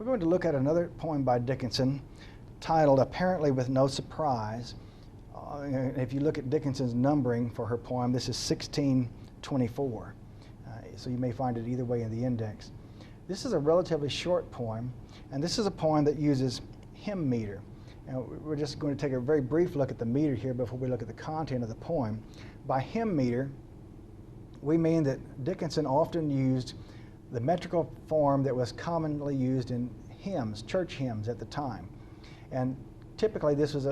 We're going to look at another poem by Dickinson titled Apparently with No Surprise. If you look at Dickinson's numbering for her poem, this is 1624. So you may find it either way in the index. This is a relatively short poem, and this is a poem that uses hymn meter. And we're just going to take a very brief look at the meter here before we look at the content of the poem. By hymn meter, we mean that Dickinson often used the metrical form that was commonly used in hymns, church hymns at the time. And typically this was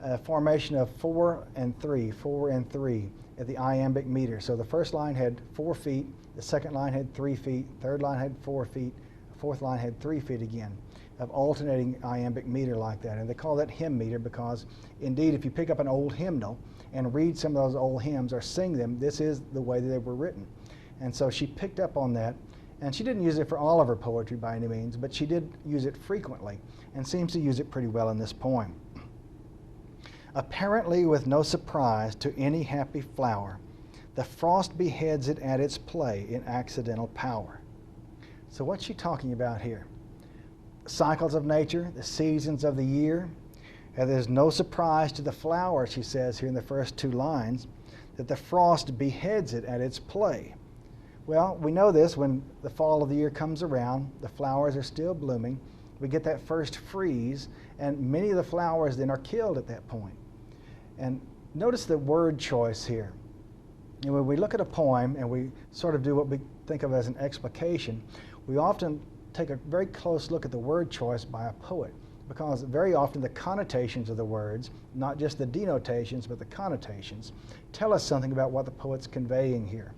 a formation of 4 and 3 at the iambic meter. So the first line had 4 feet, the second line had 3 feet, third line had 4 feet, the fourth line had 3 feet again, of alternating iambic meter like that. And they call that hymn meter because, indeed, if you pick up an old hymnal and read some of those old hymns or sing them, this is the way that they were written. And so she picked up on that, and she didn't use it for all of her poetry by any means, but she did use it frequently and seems to use it pretty well in this poem. Apparently with no surprise to any happy flower, the frost beheads it at its play in accidental power. So what's she talking about here? Cycles of nature, the seasons of the year. And there's no surprise to the flower, she says here in the first 2 lines, that the frost beheads it at its play. Well, we know this when the fall of the year comes around, the flowers are still blooming, we get that first freeze, and many of the flowers then are killed at that point. And notice the word choice here. And when we look at a poem and we sort of do what we think of as an explication, we often take a very close look at the word choice by a poet, because very often the connotations of the words, not just the denotations, but the connotations, tell us something about what the poet's conveying here.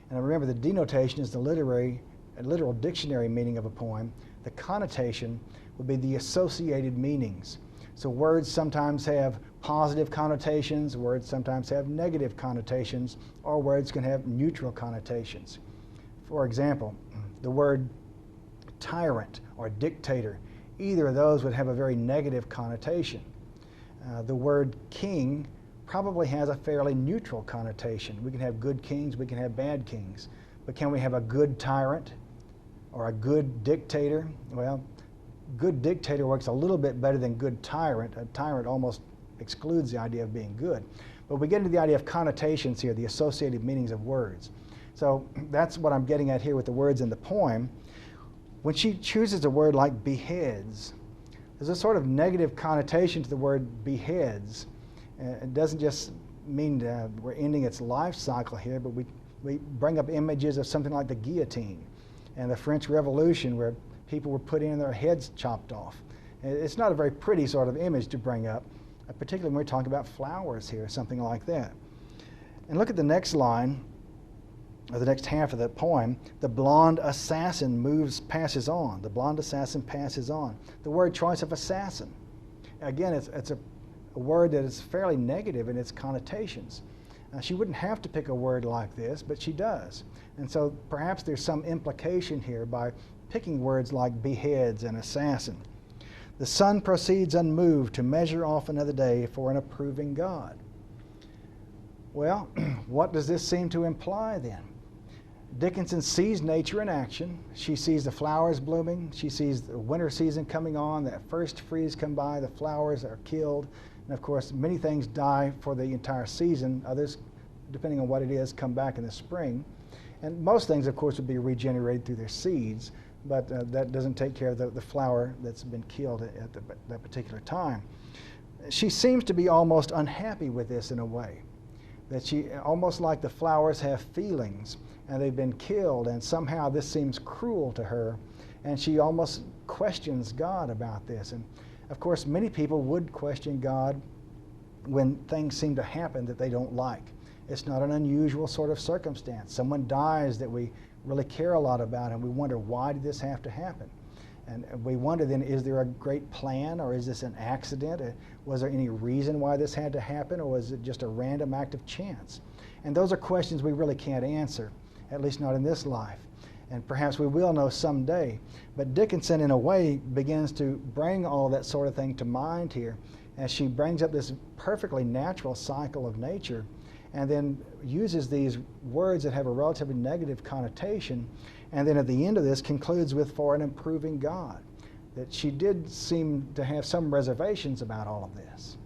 And remember, the denotation is the literal dictionary meaning of a poem. The connotation would be the associated meanings. So words sometimes have positive connotations, words sometimes have negative connotations, or words can have neutral connotations. For example, the word tyrant or dictator, either of those would have a very negative connotation. The word king probably has a fairly neutral connotation. We can have good kings, we can have bad kings. But can we have a good tyrant or a good dictator? Well, good dictator works a little bit better than good tyrant. A tyrant almost excludes the idea of being good. But we get into the idea of connotations here, the associated meanings of words. So that's what I'm getting at here with the words in the poem. When she chooses a word like beheads, there's a sort of negative connotation to the word beheads. It doesn't just mean we're ending its life cycle here, but we bring up images of something like the guillotine and the French Revolution, where people were putting their heads chopped off. It's not a very pretty sort of image to bring up, particularly when we're talking about flowers here, something like that. And look at the next line, or the next half of the poem. The blonde assassin passes on. The blonde assassin passes on. The word choice of assassin. Again, it's a word that is fairly negative in its connotations. She wouldn't have to pick a word like this, but she does. And so perhaps there's some implication here by picking words like beheads and assassin. The sun proceeds unmoved to measure off another day for an approving God. Well, what does this seem to imply then? Dickinson sees nature in action. She sees the flowers blooming. She sees the winter season coming on, that first freeze come by, the flowers are killed. And of course, many things die for the entire season. Others, depending on what it is, come back in the spring. And most things, of course, would be regenerated through their seeds, but that doesn't take care of the flower that's been killed at that particular time. She seems to be almost unhappy with this in a way, that she, almost like the flowers have feelings, and they've been killed, and somehow this seems cruel to her, and she almost questions God about this. And of course, many people would question God when things seem to happen that they don't like. It's not an unusual sort of circumstance. Someone dies that we really care a lot about, and we wonder, why did this have to happen? And we wonder then, is there a great plan, or is this an accident? Was there any reason why this had to happen, or was it just a random act of chance? And those are questions we really can't answer, at least not in this life. And perhaps we will know someday. But Dickinson, in a way, begins to bring all that sort of thing to mind here as she brings up this perfectly natural cycle of nature and then uses these words that have a relatively negative connotation, and then at the end of this concludes with "for an improving God." That she did seem to have some reservations about all of this.